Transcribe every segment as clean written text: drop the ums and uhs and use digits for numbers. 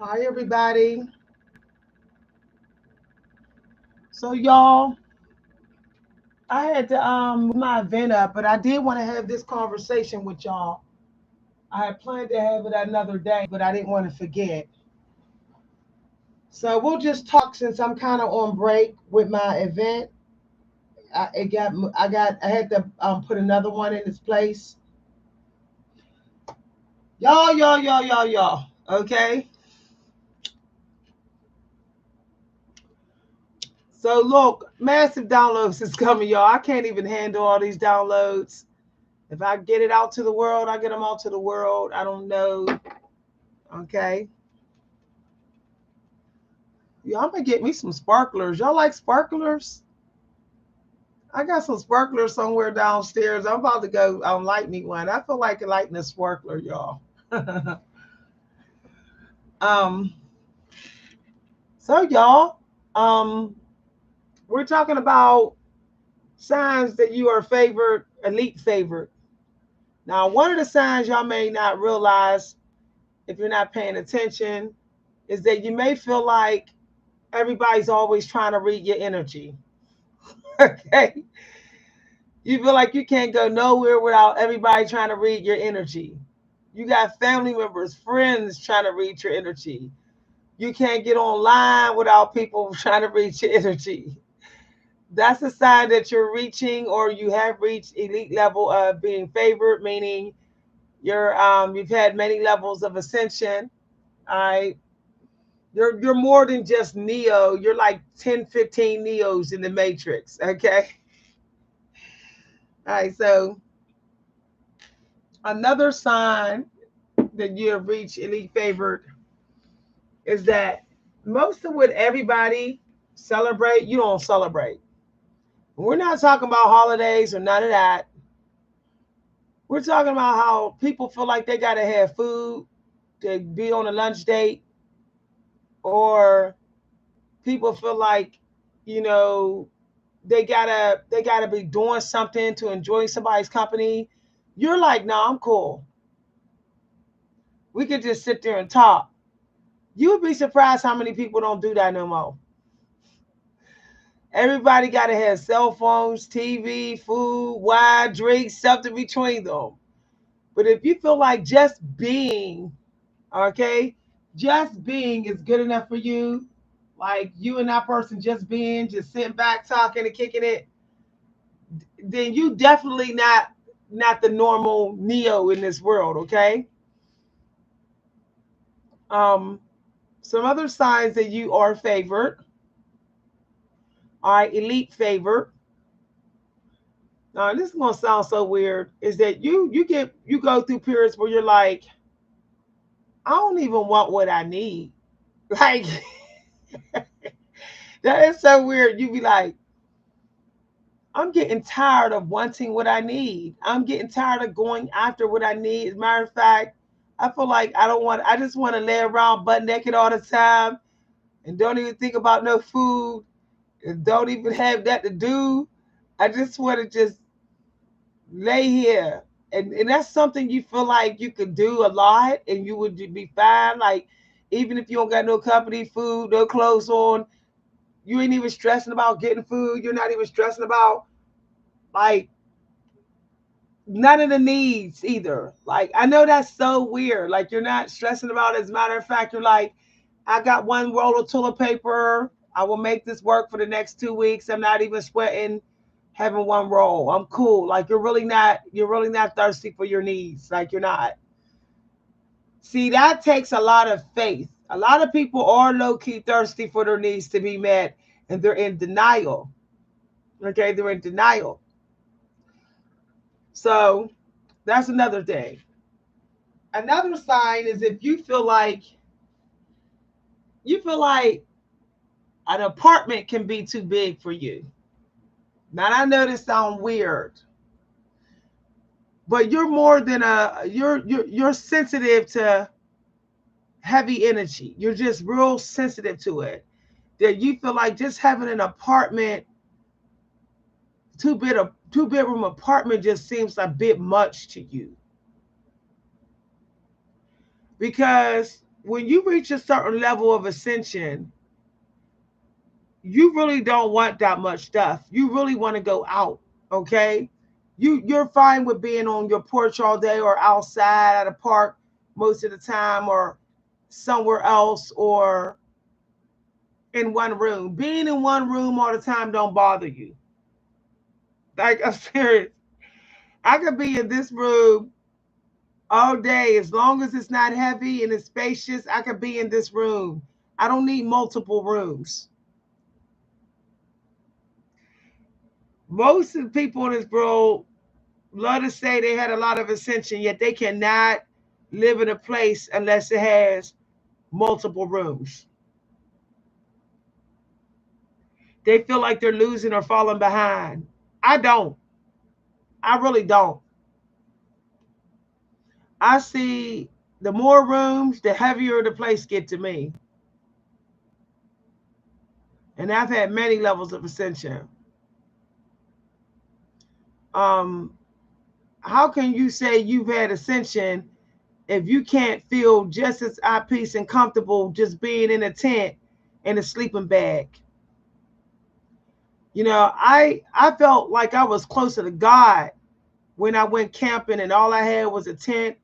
Hi, everybody. So, y'all, I had to move my event up, but I did want to have this conversation with y'all. I had planned to have it another day, but I didn't want to forget. So we'll just talk since I'm kind of on break with my event. I had to put another one in its place. Y'all. Okay. So look, massive downloads is coming, y'all. I can't even handle all these downloads. If I get it out to the world, I get them out to the world. I don't know. Okay. Y'all gonna get me some sparklers. Y'all like sparklers? I got some sparklers somewhere downstairs. I'm about to go light me one. I feel like lighting a sparkler, y'all. um, so y'all, um, we're talking about signs that you are favored, elite favorite. Now, one of the signs y'all may not realize if you're not paying attention is that you may feel like everybody's always trying to read your energy. Okay. You feel like you can't go nowhere without everybody trying to read your energy. You got family members, friends trying to read your energy. You can't get online without people trying to read your energy. That's a sign that you're reaching or you have reached elite level of being favored, meaning you've had many levels of ascension. All right. You're more than just Neo. You're like 10, 15 Neos in the Matrix. Okay. All right. So another sign that you have reached elite favored is that most of what everybody celebrate, you don't celebrate. We're not talking about holidays or none of that. We're talking about how people feel like they gotta have food to be on a lunch date, or people feel like, you know, they gotta be doing something to enjoy somebody's company. You're like, no, I'm cool. We could just sit there and talk. You would be surprised how many people don't do that no more. Everybody got to have cell phones, TV, food, wine, drinks, something between them. But if you feel like just being, okay, just being is good enough for you, like you and that person just being, just sitting back, talking and kicking it, then you definitely not the normal Neo in this world, okay? Um, some other signs that you are favored, all right, elite favored. Now this is gonna sound so weird, is that you go through periods where you're like, I don't even want what I need. Like that is so weird. You be like, I'm getting tired of wanting what I need. I'm getting tired of going after what I need. As a matter of fact, I feel like I just want to lay around butt naked all the time and don't even think about no food and don't even have that to do. I just want to just lay here. And that's something you feel like you could do a lot and you would be fine. Like, even if you don't got no company, food, no clothes on, you ain't even stressing about getting food. You're not even stressing about, like, none of the needs either. Like, I know that's so weird. Like, you're not stressing about it. As a matter of fact, you're like, I got one roll of toilet paper. I will make this work for the next 2 weeks. I'm not even sweating having one roll. I'm cool. Like, you're really not thirsty for your needs. Like, you're not. See, that takes a lot of faith. A lot of people are low key thirsty for their needs to be met, and they're in denial. Okay, they're in denial. So that's another thing. Another sign is if you feel like an apartment can be too big for you. Now I know this sounds weird, but you're sensitive to heavy energy. You're just real sensitive to it. That you feel like just having an apartment, two bedroom apartment just seems a bit much to you because when you reach a certain level of ascension, you really don't want that much stuff. You really want to go out, okay? You're fine with being on your porch all day or outside at a park most of the time or somewhere else or in one room. Being in one room all the time don't bother you. Like I'm serious. I could be in this room all day as long as it's not heavy and it's spacious. I could be in this room. I don't need multiple rooms. Most of the people in this world love to say they had a lot of ascension, yet they cannot live in a place unless it has multiple rooms. They feel like they're losing or falling behind. I don't. I really don't. I see the more rooms, the heavier the place get to me. And I've had many levels of ascension. Um, how can you say you've had ascension if you can't feel just as at peace and comfortable just being in a tent in a sleeping bag? I felt like I was closer to God when I went camping and all I had was a tent,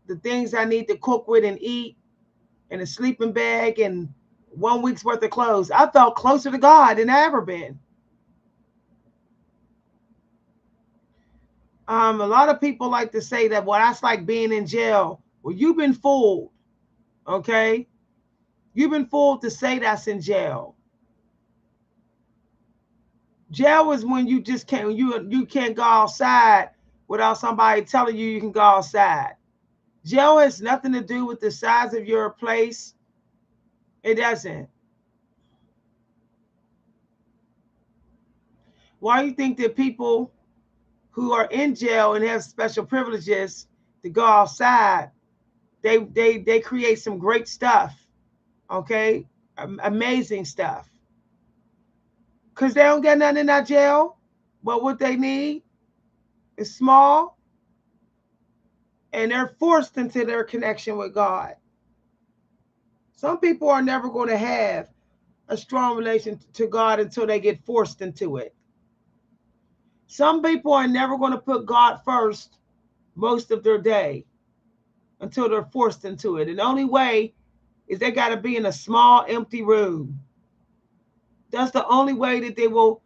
the things I need to cook with and eat, and a sleeping bag and 1 week's worth of clothes. I felt closer to God than I ever been. A lot of people like to say that, well, that's like being in jail. Well, you've been fooled, okay? You've been fooled to say that's in jail. Jail is when you just can't you can't go outside without somebody telling you you can go outside. Jail has nothing to do with the size of your place. It doesn't. Why do you think that people who are in jail and have special privileges to go outside, they create some great stuff, okay? Amazing stuff. Because they don't get nothing in that jail, but what they need is small, and they're forced into their connection with God. Some people are never going to have a strong relation to God until they get forced into it. Some people are never going to put God first most of their day until they're forced into it. And the only way is they got to be in a small, empty room. That's the only way that they will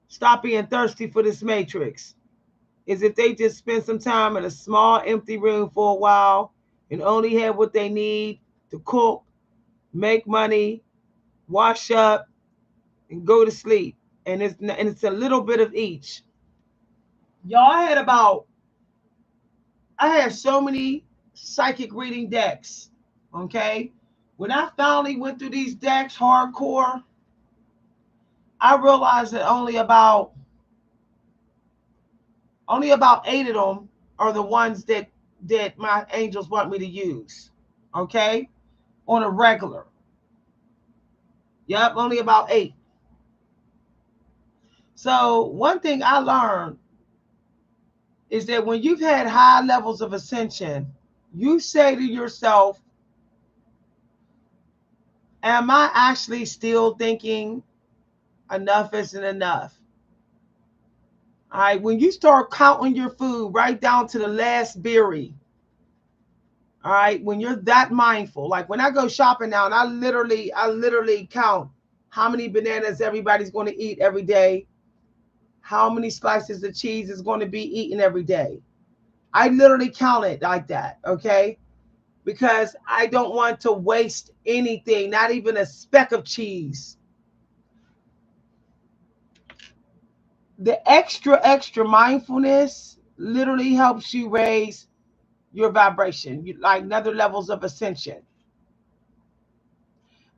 stop being thirsty for this matrix, is if they just spend some time in a small, empty room for a while and only have what they need to cook, make money, wash up, and go to sleep. And it's a little bit of each. Y'all I had so many psychic reading decks. Okay. When I finally went through these decks hardcore, I realized that only about 8 of them are the ones that my angels want me to use. Okay? On a regular. Yep, only about 8. So one thing I learned is that when you've had high levels of ascension, you say to yourself, am I actually still thinking enough isn't enough? All right, when you start counting your food right down to the last berry, all right, when you're that mindful, like when I go shopping now and I literally count how many bananas everybody's going to eat every day, how many slices of cheese is going to be eaten every day. I literally count it like that, okay? Because I don't want to waste anything, not even a speck of cheese. The extra mindfulness literally helps you raise your vibration, like another levels of ascension.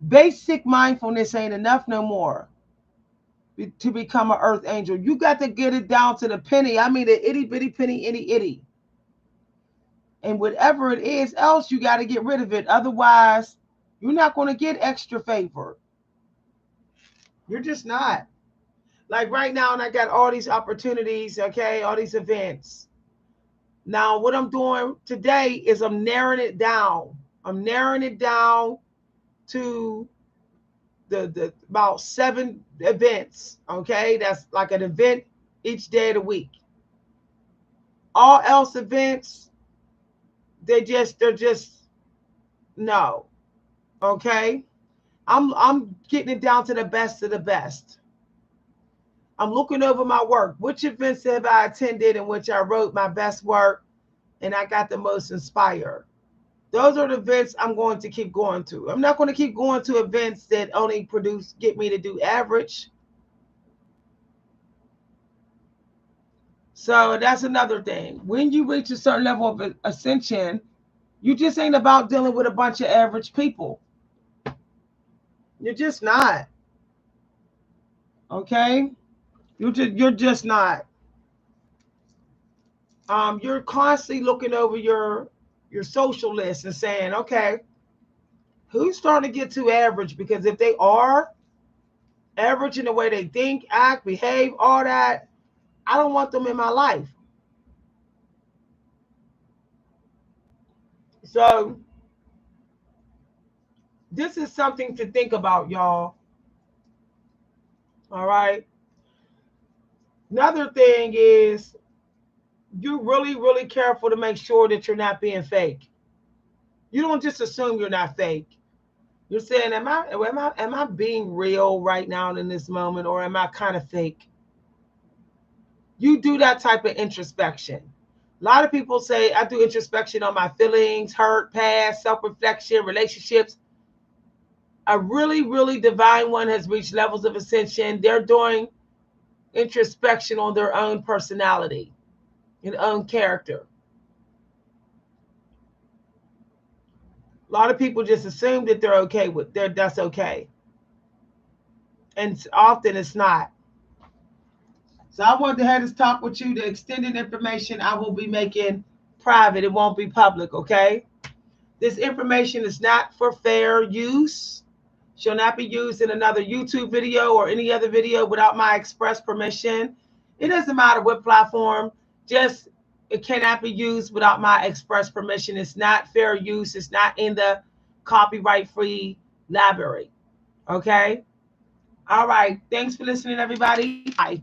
Basic mindfulness ain't enough no more to become an earth angel. You got to get it down to the penny. I mean, the itty bitty penny, itty. And whatever it is else, you got to get rid of it. Otherwise, you're not going to get extra favor. You're just not. Like right now, and I got all these opportunities, okay, all these events. Now, what I'm doing today is I'm narrowing it down. I'm narrowing it down to the about 7 events. Okay, that's like an event each day of the week. All else events, they're just no. Okay, I'm getting it down to the best of the best. I'm looking over my work. Which events have I attended in which I wrote my best work and I got the most inspired? Those are the events I'm going to keep going to. I'm not going to keep going to events that only get me to do average. So that's another thing. When you reach a certain level of ascension, you just ain't about dealing with a bunch of average people. You're just not. Okay? You're just not. You're constantly looking over your social list and saying, okay, who's starting to get too average? Because if they are average in the way they think, act, behave, all that, I don't want them in my life. So this is something to think about, y'all. All right. Another thing is you're really, really careful to make sure that you're not being fake. You don't just assume you're not fake. You're saying, am I being real right now in this moment, or am I kind of fake? You do that type of introspection. A lot of people say, I do introspection on my feelings, hurt, past, self-reflection, relationships. A really, really divine one has reached levels of ascension. They're doing introspection on their own personality and own character. A lot of people just assume that they're okay with that's okay. And often it's not. So I wanted to have this talk with you. The extended information I will be making private. It won't be public, okay? This information is not for fair use. Shall not be used in another YouTube video or any other video without my express permission. It doesn't matter what platform, just it cannot be used without my express permission. It's not fair use. It's not in the copyright-free library. Okay? All right. Thanks for listening, everybody. Bye.